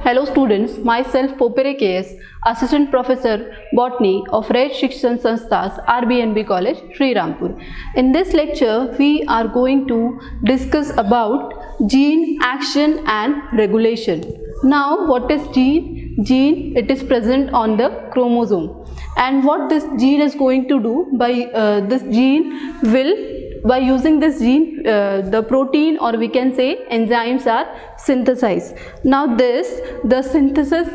Hello students, myself Popere KS, Assistant Professor Botany of Raj Shikshan Sanstha's RBNB College, Sri Rampur. In this lecture, we are going to discuss about gene action and regulation. Now, what is gene? Gene, it is present on the chromosome. And what this gene is going to do, by using this gene, the protein, or we can say enzymes, are synthesized. Now the synthesis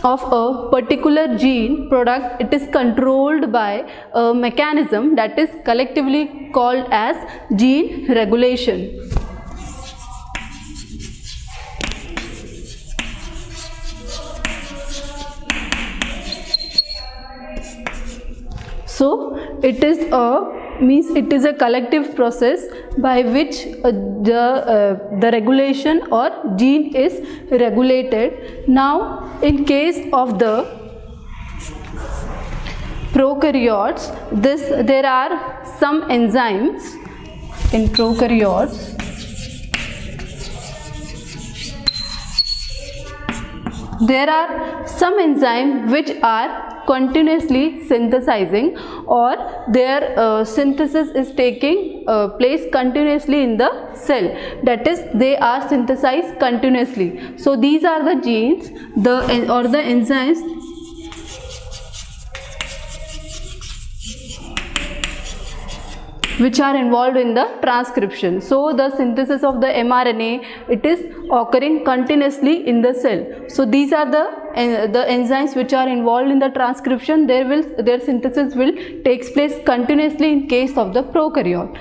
of a particular gene product, it is controlled by a mechanism that is collectively called as gene regulation. So it is a collective process by which the regulation or gene is regulated. Now, in case of the prokaryotes, there are some enzymes in prokaryotes. There are some enzymes which are continuously synthesizing, or their synthesis is taking place continuously in the cell. That is, they are synthesized continuously. So these are the genes, the enzymes which are involved in the transcription. So the synthesis of the mRNA, it is occurring continuously in the cell. So these are the enzymes which are involved in the transcription. Their synthesis will takes place continuously in case of the prokaryote.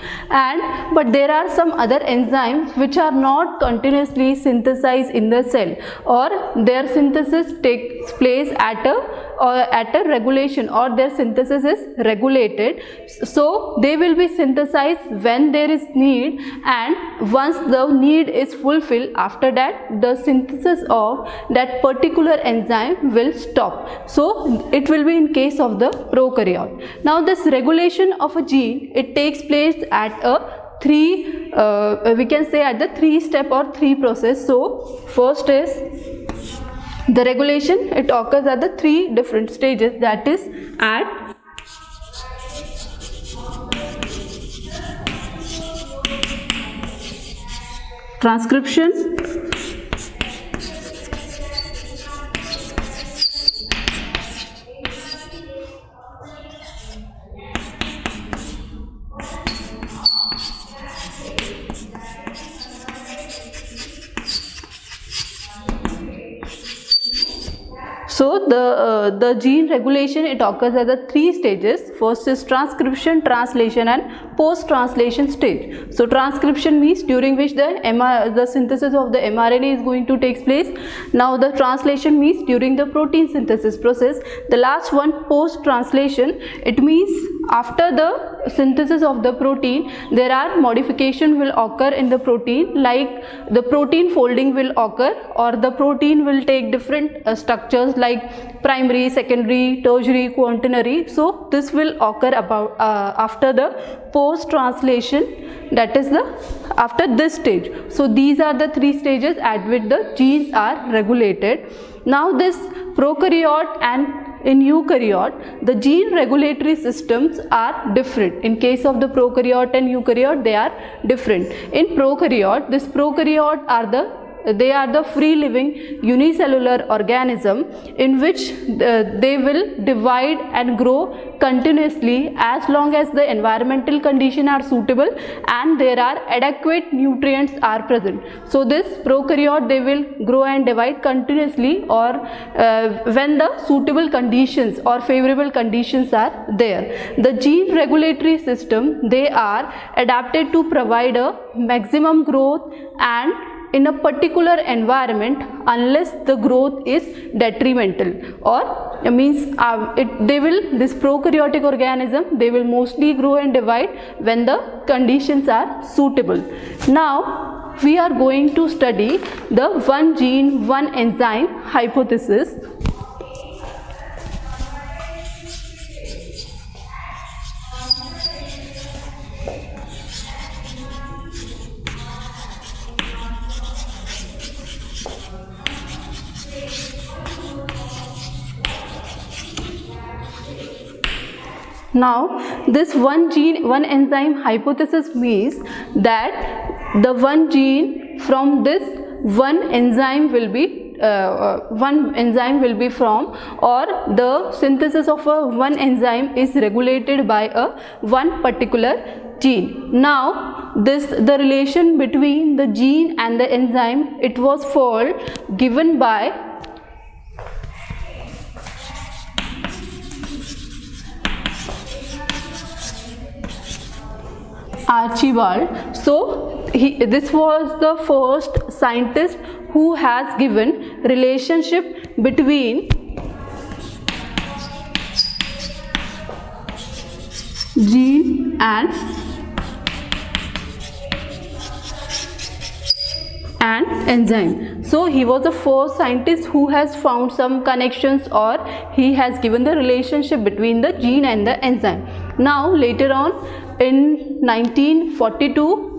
But there are some other enzymes which are not continuously synthesized in the cell, or their synthesis takes place at a regulation, or their synthesis is regulated. So they will be synthesized when there is need, and once the need is fulfilled, after that the synthesis of that particular enzyme will stop. So it will be in case of the prokaryote. Now this regulation of a gene, it takes place at a we can say at the 3-step or 3 process. So first is the regulation. It occurs at the 3 different stages, that is at transcription, so the gene regulation, it occurs at the 3 stages. First is transcription, translation, and post-translation stage. So transcription means during which the synthesis of the mRNA is going to take place. Now the translation means during the protein synthesis process. The last one, post-translation, it means after the synthesis of the protein, there are modification will occur in the protein, like the protein folding will occur, or the protein will take different structures like primary, secondary, tertiary, quaternary. So this will occur about after the post-translation, that is after this stage. So these are the 3 stages at which the genes are regulated. Now this prokaryote and in eukaryote, the gene regulatory systems are different. In case of the prokaryote and eukaryote, they are different. In prokaryote, they are the free living unicellular organism in which they will divide and grow continuously as long as the environmental conditions are suitable and there are adequate nutrients are present. So this prokaryote, they will grow and divide continuously, or when the suitable conditions or favorable conditions are there. The gene regulatory system, they are adapted to provide a maximum growth and in a particular environment unless the growth is detrimental, or means this prokaryotic organism, they will mostly grow and divide when the conditions are suitable. Now we are going to study the one gene, one enzyme hypothesis. Now, this one gene, one enzyme hypothesis means that the one gene from this one enzyme will be from, or the synthesis of a one enzyme is regulated by a one particular gene. Now, the relation between the gene and the enzyme, it was given by Archibald. So this was the first scientist who has given relationship between gene and enzyme. So he was the first scientist who has found some connections, or he has given the relationship between the gene and the enzyme. Now later on in 1942,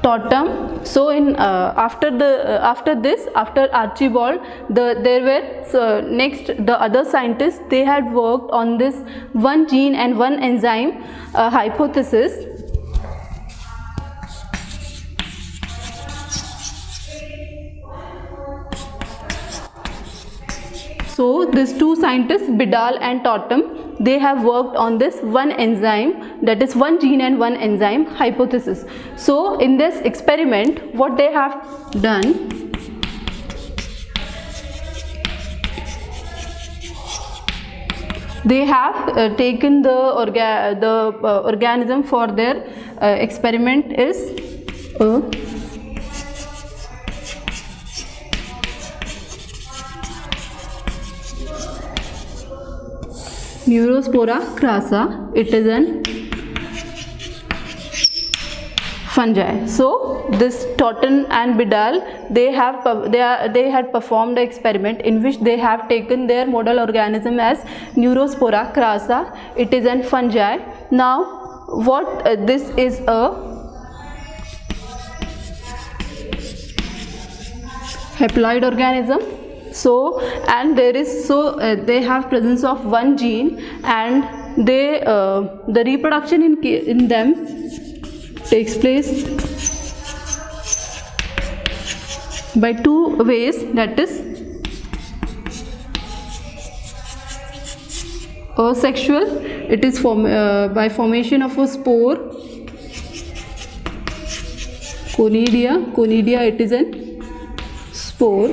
Totem. So in after Archibald, there were next the other scientists. They had worked on this one gene and one enzyme hypothesis. So these two scientists, Bidal and Totem, they have worked on this one enzyme, that is one gene and one enzyme hypothesis. So in this experiment, what they have done, they have taken the organism for their experiment is Neurospora crassa. It is an fungi. So this Totten and Bidal, they had performed the experiment in which they have taken their model organism as Neurospora crassa. It is an fungi. Now what this is a haploid organism. So and there is they have presence of one gene, and they the reproduction in them takes place by two ways, that is asexual, it is by formation of a spore, conidia, it is an spore,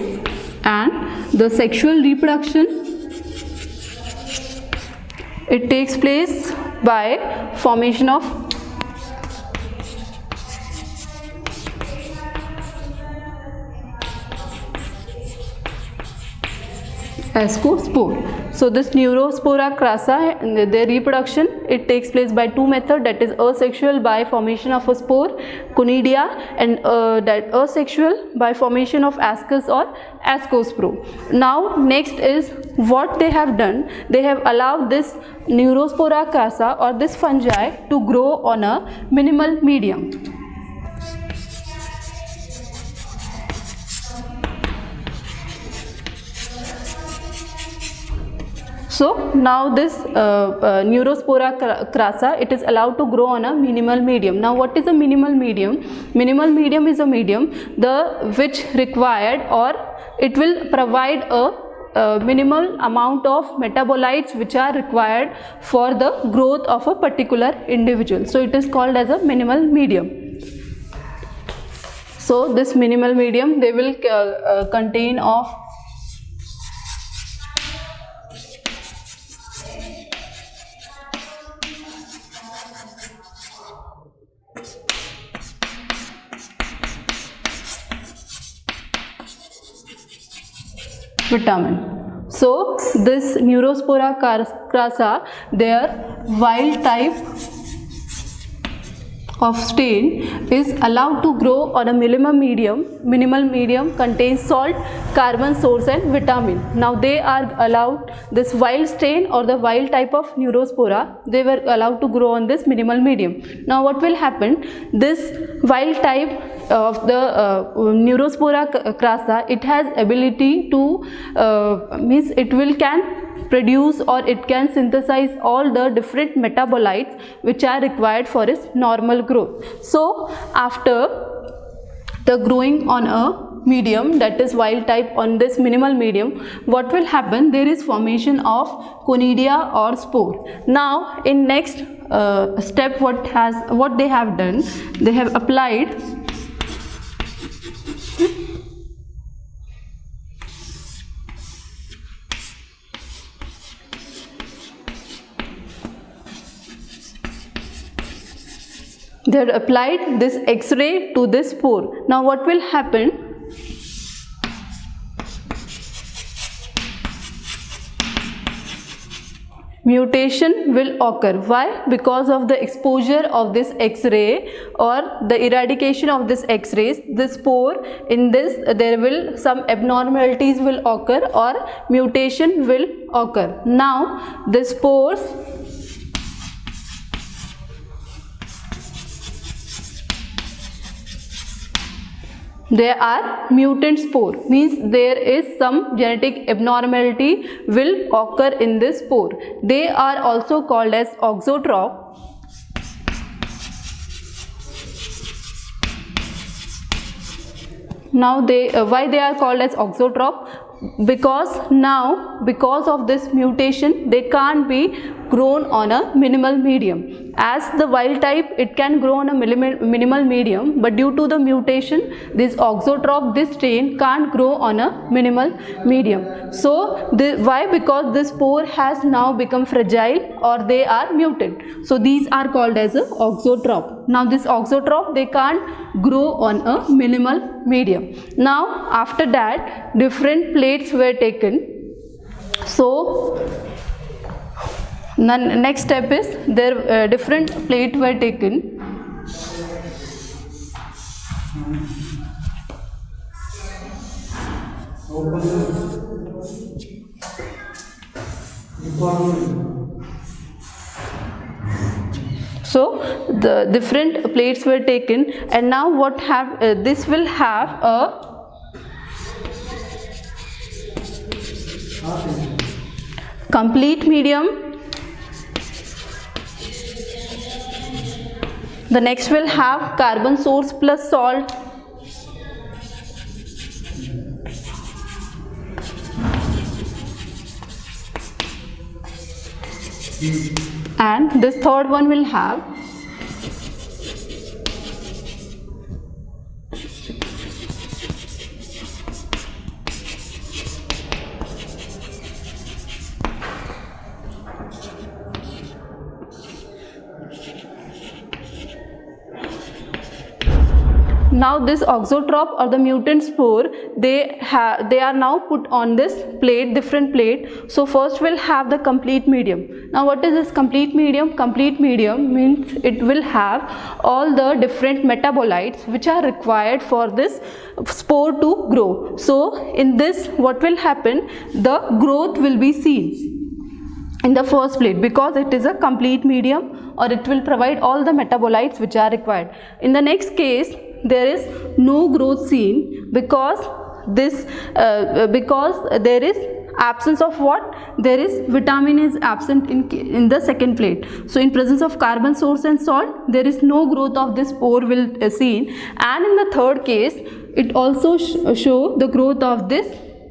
and the sexual reproduction, it takes place by formation of ascospore. So this Neurospora crassa, their reproduction, it takes place by two methods, that is asexual by formation of a spore, conidia, and that asexual by formation of ascus or ascospore. Now next is what they have done. They have allowed this Neurospora crassa or this fungi to grow on a minimal medium. So now this Neurospora crassa, it is allowed to grow on a minimal medium. Now what is a minimal medium? Minimal medium is a medium which required, or it will provide a minimal amount of metabolites which are required for the growth of a particular individual. So it is called as a minimal medium. So this minimal medium, they will contain of vitamin. So this Neurospora crassa, their wild type of stain is allowed to grow on a minimal medium contains salt, carbon source and vitamin. Now they are allowed, this wild strain or the wild type of neurospora, they were allowed to grow on this minimal medium. Now what will happen, this wild type of the neurospora crassa, it has ability to means it will can produce or it can synthesize all the different metabolites which are required for its normal growth. So after the growing on a medium, that is wild type on this minimal medium, what will happen, there is formation of conidia or spore. Now in next step, what they have done, they have applied this X-ray to this spore. Now what will happen, mutation will occur. Why? Because of the exposure of this X-ray or the eradication of this X-rays, this spore, in this there will some abnormalities will occur or mutation will occur. Now the spores, they are mutant spore, means there is some genetic abnormality will occur in this spore. They are also called as auxotroph. Now why they are called as auxotroph? Because of this mutation they can't be grown on a minimal medium. As the wild type, it can grow on a minimal medium, but due to the mutation, this auxotroph, this strain can't grow on a minimal medium. So why? Because this spore has now become fragile or they are mutant. So these are called as a auxotroph. Now this auxotroph, they can't grow on a minimal medium. Now after that, different plates were taken. So the next step is there different plates were taken. So the different plates were taken, and now what have this will have a complete medium. The next will have carbon source plus salt. And this third one will have now this auxotroph or the mutant spore, they are now put on this plate, different plate. So first we'll have the complete medium. Now what is this complete medium? Complete medium means it will have all the different metabolites which are required for this spore to grow. So in this, what will happen, the growth will be seen in the first plate because it is a complete medium, or it will provide all the metabolites which are required. In the next case, there is no growth seen because there is absence of what? There is vitamin is absent in the second plate. So in presence of carbon source and salt, there is no growth of this spore will seen. And in the third case, it also show the growth of this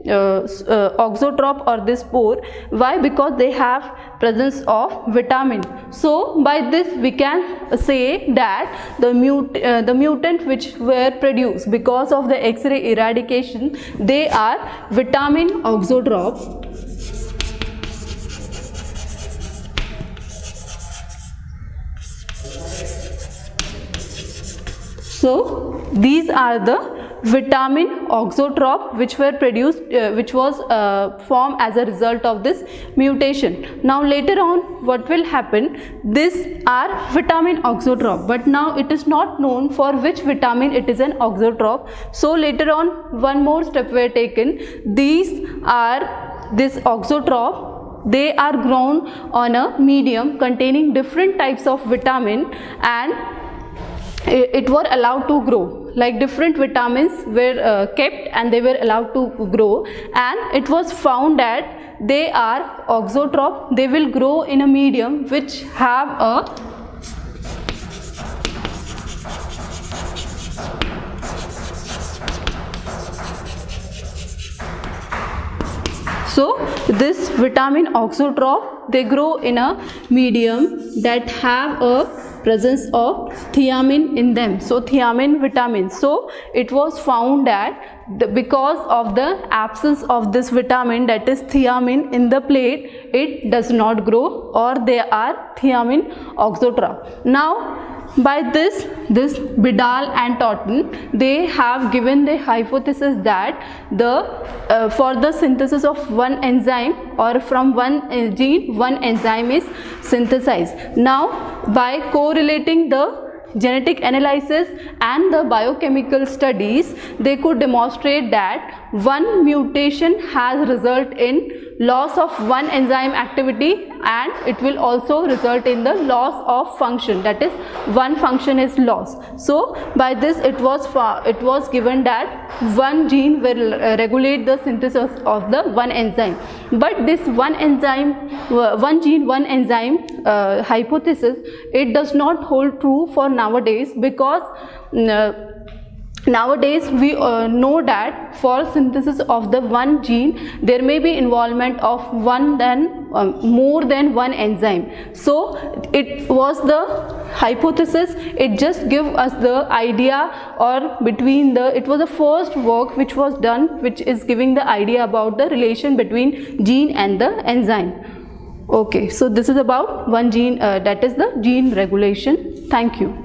auxotroph or this spore. Why? Because they have presence of vitamin. So by this we can say that the mutant which were produced because of the X-ray eradication, they are vitamin auxotroph. So these are the vitamin auxotrope which were produced, which was formed as a result of this mutation. Now later on what will happen, these are vitamin auxotrope, but now it is not known for which vitamin it is an auxotrope. So later on one more step were taken. This auxotrope, they are grown on a medium containing different types of vitamin, and it were allowed to grow. Like different vitamins were kept and they were allowed to grow, and it was found that they are auxotrope. They will grow in a medium which have a So this vitamin auxotrope, they grow in a medium that have a presence of thiamine in them. So thiamine vitamin. So it was found that because of the absence of this vitamin, that is thiamine in the plate, it does not grow, or they are thiamine auxotrope. Now by this Bidal and Totten, they have given the hypothesis that for the synthesis of one enzyme, or from one gene, one enzyme is synthesized. Now by correlating the genetic analysis and the biochemical studies, they could demonstrate that one mutation has result in loss of one enzyme activity, and it will also result in the loss of function, that is one function is lost. So by this it was given that one gene will regulate the synthesis of the one enzyme. But this one gene one enzyme hypothesis, it does not hold true for nowadays, because nowadays we know that for synthesis of the one gene there may be involvement of more than one enzyme. So it was the hypothesis, it just give us the idea, or it was the first work which was done, which is giving the idea about the relation between gene and the enzyme. Okay, so this is about one gene, that is the gene regulation. Thank you.